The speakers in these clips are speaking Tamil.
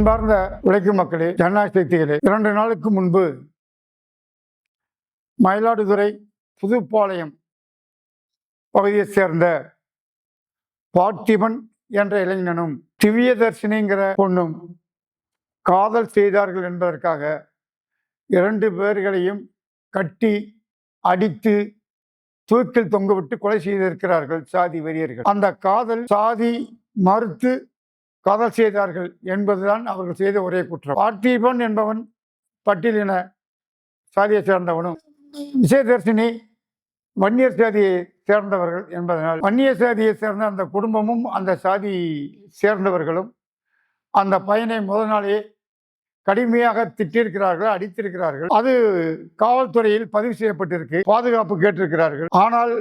அன்பார்ந்த உழைக்கும் மக்களே, ஜனநாயக சக்திகளே, 2 நாளுக்கு முன்பு மயிலாடுதுறை புதுப்பாளையம் பகுதியைச் சேர்ந்த பார்த்திபன் என்ற இளைஞனும் திவ்யதர்ஷினிங்கிற பொண்ணும் காதல் செய்தார்கள் என்பதற்காக 2 பேர்களையும் கட்டி அடித்து தூக்கில் தொங்கவிட்டு கொலை செய்திருக்கிறார்கள் சாதி வெறியர்கள். அந்த காதல் சாதி மறுத்து காதல் செய்தார்கள் என்பதுதான் அவர்கள் செய்த ஒரே குற்றம். பார்த்திபன் என்பவன் பட்டியலின சாதியை சேர்ந்தவனும், விஜயதர்ஷினி வன்னியர் சாதியை சேர்ந்தவர்கள் என்பதனால் வன்னியர் சாதியை சேர்ந்த அந்த குடும்பமும் அந்த சாதி சேர்ந்தவர்களும் அந்த பையனை முதல் நாளே கடுமையாக திட்டிருக்கிறார்கள், அடித்திருக்கிறார்கள். அது காவல்துறையில் பதிவு செய்யப்பட்டிருக்கு, பாதுகாப்பு கேட்டிருக்கிறார்கள். ஆனால்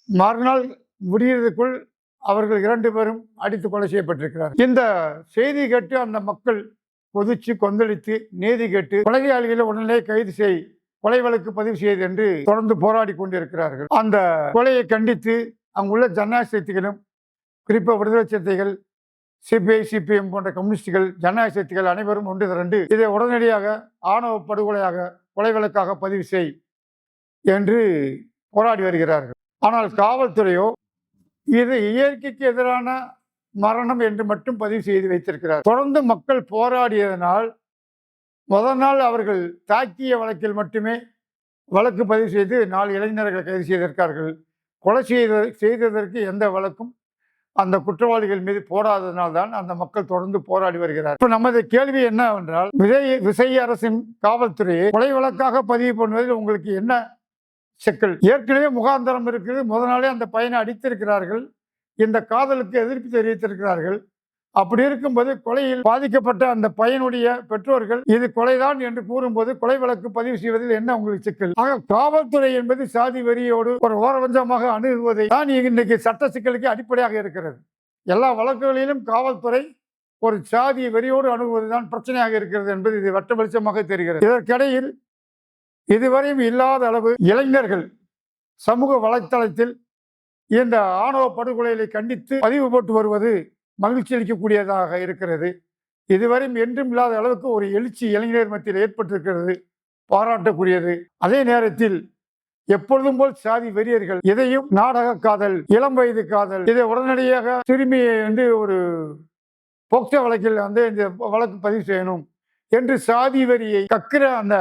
மறுநாள் முடியறதுக்குள் அவர்கள் 2 பேரும் அடித்து கொலை செய்யப்பட்டிருக்கிறார்கள். இந்த செய்தி கேட்டு அந்த மக்கள் கொதிச்சு கொந்தளித்து நீதி கேட்டு கொலையாளிகளை உடனே கைது செய், கொலை வழக்கு பதிவு செய்து என்று தொடர்ந்து போராடி கொண்டிருக்கிறார்கள். அந்த கொலையை கண்டித்து அங்குள்ள ஜனநாயக சக்திகளும், குறிப்பாக விடுதலை சிறுத்தைகள், சிபிஐ சிபிஎம் போன்ற கம்யூனிஸ்டுகள், ஜனநாயக சக்திகள் அனைவரும் ஒன்று திரண்டு இதை உடனடியாக ஆணவ படுகொலையாக கொலை வழக்காக பதிவு செய் என்று போராடி வருகிறார்கள். ஆனால் காவல்துறையோ இது இயற்கைக்கு எதிரான மரணம் என்று மட்டும் பதிவு செய்து வைத்திருக்கிறார். தொடர்ந்து மக்கள் போராடியதனால் முதல் நாள் அவர்கள் தாக்கிய வழக்கில் மட்டுமே வழக்கு பதிவு செய்து 4 இளைஞர்களை கைது செய்திருக்கார்கள். கொலை செய்ததற்கு எந்த வழக்கும் அந்த குற்றவாளிகள் மீது போடாததனால்தான் அந்த மக்கள் தொடர்ந்து போராடி வருகிறார். இப்ப நமது கேள்வி என்னவென்றால், விஜய் அரசின் காவல்துறையை கொலை வழக்காக பதிவு பண்ணுவதில் உங்களுக்கு என்ன சிக்கல்? ஏற்கனவே முகாந்தரம் இருக்குது. முதல் நாளே அந்த பையனை அடித்திருக்கிறார்கள். இந்த காதலுக்கு எதிர்ப்பு தெரிவித்திருக்கிறார்கள். அப்படி இருக்கும்போது கொலையில் பாதிக்கப்பட்ட அந்த பையனுடைய பெற்றோர்கள் இது கொலைதான் என்று கூறும்போது கொலை வழக்கு பதிவு செய்வதில் என்ன உங்களுக்கு சிக்கல்? ஆக காவல்துறை என்பது சாதி வெறியோடு ஒரு ஓரவஞ்சமாக அணுகுவதை தான் இன்னைக்கு சட்ட சிக்கலுக்கு அடிப்படையாக இருக்கிறது. எல்லா வழக்குகளிலும் காவல்துறை ஒரு சாதி வெறியோடு அணுகுவதுதான் பிரச்சனையாக இருக்கிறது என்பது இது வட்ட வெளிச்சமாக தெரிகிறது. இதற்கிடையில் இதுவரையும் இல்லாத அளவு இளைஞர்கள் சமூக வலைத்தளத்தில் இந்த ஆணவ படுகொலைகளை கண்டித்து பதிவு போட்டு வருவது மகிழ்ச்சி அளிக்கக்கூடியதாக இருக்கிறது. இதுவரையும் என்றும் இல்லாத அளவுக்கு ஒரு எழுச்சி இளைஞர் மத்தியில் ஏற்பட்டிருக்கிறது, பாராட்டக்கூடியது. அதே நேரத்தில் எப்பொழுதும் போல் சாதி வெறியர்கள் இதையும் நாடக காதல், இளம் வயது காதல், இதை உடனடியாக திரும்பியை ஒரு போக்சோ வழக்கில் இந்த வழக்கு பதிவு செய்யணும் என்று சாதி வெறியை கக்கிற அந்த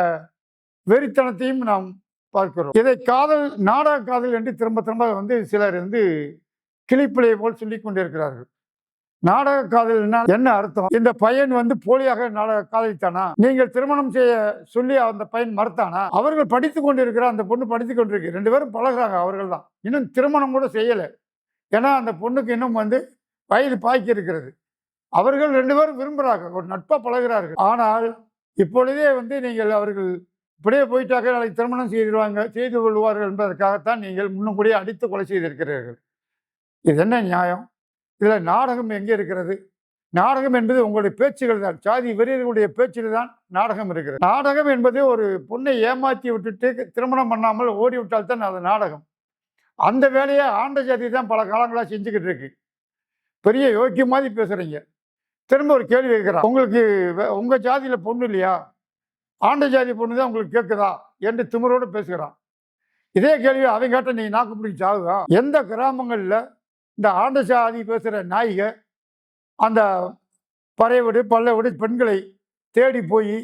வெறித்தனத்தையும் நாம் பார்க்கிறோம். இதை காதல், நாடக காதல் என்று திரும்ப திரும்ப சிலர் கிளிப்பிள்ளையை போல் சொல்லிக் கொண்டிருக்கிறார்கள். நாடக காதல்னா என்ன அர்த்தம்? இந்த பையன் போலியாக நாடக காதலித்தானா? நீங்கள் திருமணம் செய்ய சொல்லி அந்த பையன் மறுத்தானா? அவர்கள் படித்துக் கொண்டிருக்கிற அந்த பொண்ணு படித்துக் கொண்டிருக்கு, 2 பேரும் பழகுறாங்க. அவர்கள் தான் இன்னும் திருமணம் கூட செய்யலை. ஏன்னா அந்த பொண்ணுக்கு இன்னும் வயது பாய்க்கு இருக்கிறது. அவர்கள் 2 பேரும் விரும்புகிறார்கள், ஒரு நட்பா பழகிறார்கள். ஆனால் இப்பொழுதே நீங்கள் அவர்கள் இப்படியே போயிட்டாக்க நாளைக்கு திருமணம் செய்து கொள்வார்கள் என்பதற்காகத்தான் நீங்கள் முன்னும் கூடிய அடித்து கொலை செய்திருக்கிறீர்கள். இது என்ன நியாயம்? இதில் நாடகம் எங்கே இருக்கிறது? நாடகம் என்பது உங்களுடைய பேச்சுகள் தான், சாதி வெறியர்களுடைய பேச்சில் தான் நாடகம் இருக்கிறது. நாடகம் என்பது ஒரு பொண்ணை ஏமாற்றி விட்டுட்டு திருமணம் பண்ணாமல் ஓடி விட்டால் தான் அது நாடகம். அந்த வேலையை ஆண்ட ஜாதி தான் பல காலங்களாக செஞ்சுக்கிட்டு இருக்கு. பெரிய யோக்கிய மாதிரி பேசுறீங்க. திரும்ப ஒரு கேள்வி கேட்குறான், உங்களுக்கு உங்கள் ஜாதியில் பொண்ணு இல்லையா? ஆண்ட ஜாதி பொண்ணு தான் உங்களுக்கு கேட்குதா என்று திமிரோடு பேசுகிறான். இதே கேள்வி அவங்க கேட்ட நீ நாக்கு பிடிச்சி சாகுதா? எந்த கிராமங்களில் இந்த ஆண்ட ஜாதி பேசுகிற நாய்க அந்த பறையவிடு பல்லவிடு பெண்களை தேடி போய்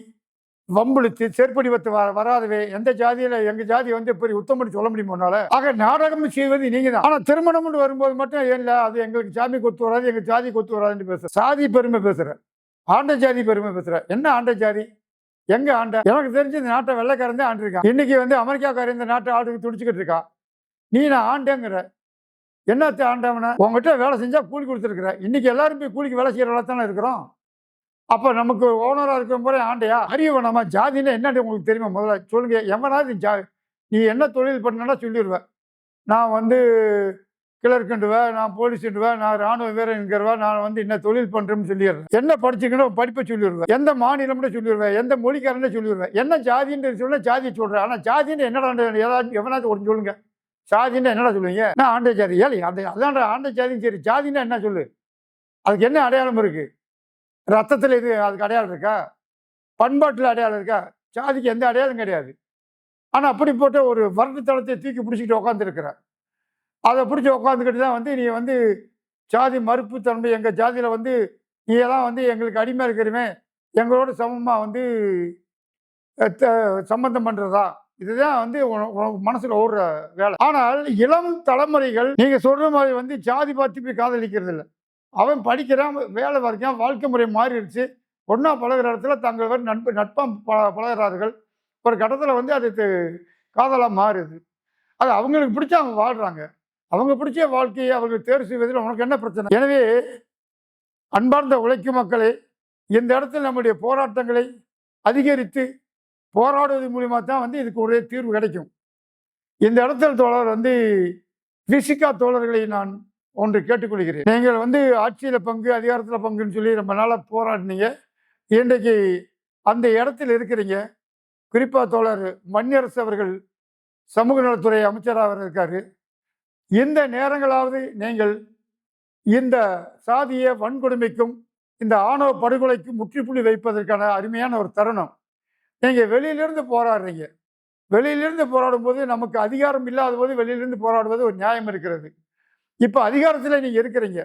வம்புழுத்து செருப்படி வத்து வராதவே எந்த ஜாதியில் எங்கள் ஜாதி பெரிய உத்தமடி சொல்ல முடியுமோனால. ஆக நாடகம் செய்வது நீங்கள் தான். ஆனால் திருமணம்னு வரும்போது மட்டும் இல்லை, அது எங்களுக்கு சாமி கொத்து வராது, எங்கள் ஜாதி கொத்து வராதுன்னு பேசுகிறேன். சாதி பெருமை பேசுகிறேன், ஆண்ட ஜாதி பெருமை பேசுகிறேன். என்ன ஆண்ட ஜாதி? எங்க ஆண்ட? எனக்கு தெரிஞ்சு இந்த நாட்டை வெள்ளைக்காரன் தான் ஆண்டிருக்கான். இன்னைக்கு அமெரிக்காக்காரன் இந்த நாட்டை ஆட்டுக்கு துடிச்சுக்கிட்டு இருக்கா. நீ நான் ஆண்டேங்கிற என்னத்தை ஆண்டவன? உங்ககிட்ட வேலை செஞ்சா கூலி கொடுத்துருக்குற. இன்னைக்கு எல்லாரும் போய் கூலிக்கு வேலை செய்யற தானே இருக்கிறோம். அப்ப நமக்கு ஓனரா இருக்கிற முறை ஆண்டையா? அறிய வேணாமா? ஜாதின்னா என்னன்னு உங்களுக்கு தெரியுமா? முதல்ல சொல்லுங்க. எவனாவது நீ என்ன தொழில் பண்ணா சொல்லிடுவேன். நான் கிளர்க்குண்டுவேன், நான் போலீஸுண்டுவேன், நான் ராணுவ வீரன்கிறவேன், நான் என்ன தொழில் பண்ணுறேன்னு சொல்லிடுறேன். என்ன படிச்சுக்கணும் படிப்பை சொல்லிடுவேன், எந்த மாநிலம்னு சொல்லிடுவேன், எந்த மொழிக்காரன்னு சொல்லிடுவேன். என்ன ஜாதின்னு சொல்ல ஜாதியை சொல்கிறேன். ஆனால் ஜாதின்னு என்னடா ஏதாவது எவனாச்சும் ஒன்று சொல்லுங்க. ஜாதின்னா என்னடா சொல்லுவீங்க? நான் ஆண்ட ஜாதி. ஏழை அதான்டா ஆண்ட ஜாதியும் சரி. ஜாதின்னா என்ன சொல்லு? அதுக்கு என்ன அடையாளம் இருக்குது? ரத்தத்தில் இது அதுக்கு அடையாளம் இருக்கா? பண்பாட்டில் அடையாளம் இருக்கா? சாதிக்கு எந்த அடையாளம் கிடையாது. ஆனால் அப்படிப்பட்ட ஒரு வரட்டு தளத்தை தூக்கி பிடிச்சிக்கிட்டு உட்காந்துருக்கிறார். அதை பிடிச்சி உட்காந்துக்கிட்டு தான் வந்து நீ வந்து ஜாதி மறுப்பு தன்மை எங்கள் ஜாதியில் வந்து நீ எல்லாம் வந்து எங்களுக்கு அடிமை இருக்கிறவன் எங்களோட சமமாக வந்து சம்பந்தம் பண்ணுறதா இதுதான் வந்து மனசில் ஓடுற வேலை. ஆனால் இளம் தலைமுறைகள் நீங்கள் சொல்கிற மாதிரி வந்து ஜாதி பார்த்து போய் காதலிக்கிறது இல்லை. அவன் படிக்கிறான், வேலை வரைக்கும், வாழ்க்கை முறை மாறிடுச்சு. ஒன்றா பழகிற இடத்துல தங்கள் வந்து நட்பாக பழகிறார்கள். ஒரு கட்டத்தில் வந்து அது காதலாக மாறுது. அது அவங்களுக்கு பிடிச்ச அவங்க வாழ்கிறாங்க. அவங்க பிடிச்ச வாழ்க்கையை அவர்கள் தேர்வு செய்வதில் உனக்கு என்ன பிரச்சனை? எனவே அன்பார்ந்த உழைக்கும் மக்களே, இந்த இடத்தில் நம்முடைய போராட்டங்களை அதிகரித்து போராடுவது மூலியமாக தான் வந்து இதுக்கு ஒரே தீர்வு கிடைக்கும். இந்த இடத்தில் தோழர் வந்து விசிகா தோழர்களை நான் ஒன்று கேட்டுக்கொள்கிறேன். நீங்கள் வந்து ஆட்சியில் பங்கு, அதிகாரத்தில் பங்குன்னு சொல்லி ரொம்ப நாளாக போராடினீங்க. இன்றைக்கு அந்த இடத்தில் இருக்கிறீங்க. குறிப்பாக தோழர் மணியரசு அவர்கள் சமூக நலத்துறை அமைச்சராக இருக்காரு. இந்த நேரங்களாவது நீங்கள் இந்த சாதிய வன்கொடுமைக்கும் இந்த ஆணவ படுகொலைக்கும் முற்றுப்புள்ளி வைப்பதற்கான அருமையான ஒரு தருணம். நீங்கள் வெளியிலிருந்து போராடுறீங்க. வெளியிலிருந்து போராடும் போது நமக்கு அதிகாரம் இல்லாத போது வெளியிலிருந்து போராடுவது ஒரு நியாயம் இருக்கிறது. இப்போ அதிகாரத்தில் நீங்கள் இருக்கிறீங்க.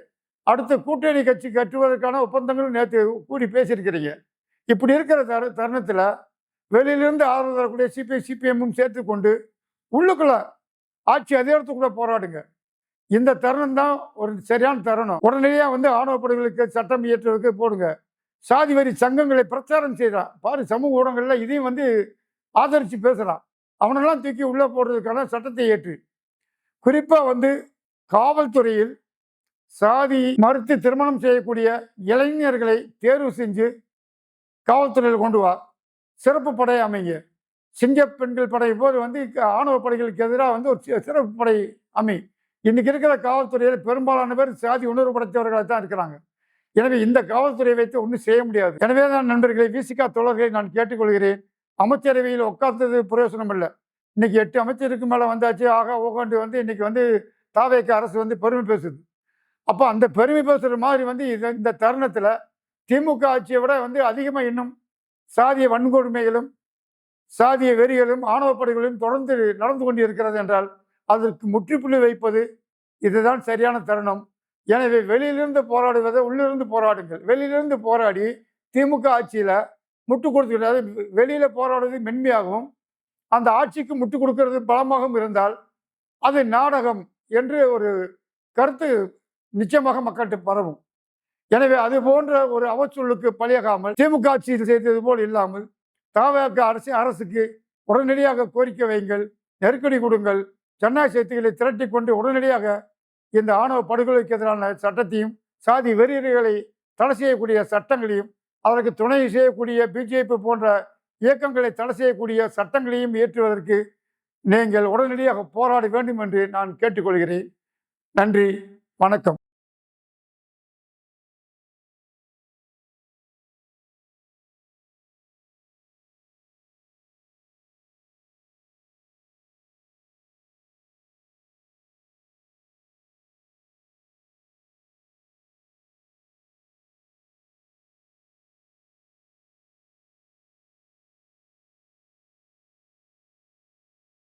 அடுத்த கூட்டணி கட்சி கட்டுவதற்கான ஒப்பந்தங்களும் நேற்று கூடி பேசியிருக்கிறீங்க. இப்படி இருக்கிற தருணத்தில் வெளியிலிருந்து ஆதரவு தரக்கூடிய சிபிஎம்மும் சேர்த்து கொண்டு உள்ளுக்குள்ள ஆட்சி அதிகாரத்துக்குள்ள போராடுங்க. இந்த தருணம் தான் ஒரு சரியான தருணம். உடனடியாக வந்து ஆணவ படுகொலைக்கு சட்டம் இயற்றுவதற்கு போடுங்க. சாதி வரி சங்கங்களை பிரச்சாரம் செய்கிறான் பாரு, சமூக ஊடகங்களில் இதையும் வந்து ஆதரித்து பேசுகிறான். அவனெல்லாம் தூக்கி உள்ளே போடுறதுக்கான சட்டத்தை ஏற்று, குறிப்பாக வந்து காவல்துறையில் சாதி மறுத்து திருமணம் செய்யக்கூடிய இளைஞர்களை தேர்வு செஞ்சு காவல்துறையில் கொண்டு வா. சிறப்பு படை அமைங்க. சிங்க பெண்கள் படை போது வந்து ஆணவ படைகளுக்கு எதிராக வந்து ஒரு சிறப்பு படை அமை. இன்னைக்கு இருக்கிற காவல்துறையில் பெரும்பாலான பேர் சாதி உணர்வு படைத்தவர்களாக தான் இருக்கிறாங்க. எனவே இந்த காவல்துறையை வைத்து ஒன்றும் செய்ய முடியாது. எனவே தான் நண்பர்களை, விசிகா தோழர்களை நான் கேட்டுக்கொள்கிறேன். அமைச்சரவையில் உட்கார்ந்தது பிரயோசனம் இல்லை. இன்னைக்கு 8 அமைச்சருக்கு மேலே வந்தாச்சு. ஆகா ஓகாண்டு வந்து இன்னைக்கு வந்து தாவேக அரசு வந்து பெருமை பேசுது. அப்போ அந்த பெருமை பேசுகிற மாதிரி வந்து இந்த தருணத்தில் திமுக ஆட்சியை விட வந்து அதிகமாக இன்னும் சாதிய வன்கொடுமைகளும் சாதிய வெறிகளும் ஆணவ படைகளும் தொடர்ந்து நடந்து கொண்டு இருக்கிறது என்றால் அதற்கு முற்றுப்புள்ளி வைப்பது இதுதான் சரியான தருணம். எனவே வெளியிலிருந்து போராடுவதை உள்ளிருந்து போராடுங்கள். வெளியிலிருந்து போராடி திமுக ஆட்சியில் முட்டு கொடுத்துக்கிறது. வெளியில் போராடுவது மென்மையாகவும் அந்த ஆட்சிக்கு முட்டு கொடுக்கிறது பலமாகவும் இருந்தால் அது நாடகம் என்று ஒரு கருத்து நிச்சயமாக மக்கள்கிட்ட பரவும். எனவே அது போன்ற ஒரு அவச்சொல்லுக்கு பலியாகாமல் திமுக ஆட்சியில் செய்தது போல் இல்லாமல் தாவேக அரசுக்கு உடனடியாக கோரிக்கை வையுங்கள், நெருக்கடி கொடுங்கள். ஜனநாயக சக்திகளை திரட்டி கொண்டு உடனடியாக இந்த ஆணவ படுகொலைக்கு எதிரான சட்டத்தையும் சாதி வெறியர்களை தடை செய்யக்கூடிய சட்டங்களையும் அதற்கு துணை செய்யக்கூடிய பிஜேபி போன்ற இயக்கங்களை தடை செய்யக்கூடிய சட்டங்களையும் இயற்றுவதற்கு நீங்கள் உடனடியாக போராட வேண்டும் என்று நான் கேட்டுக்கொள்கிறேன். நன்றி, வணக்கம்.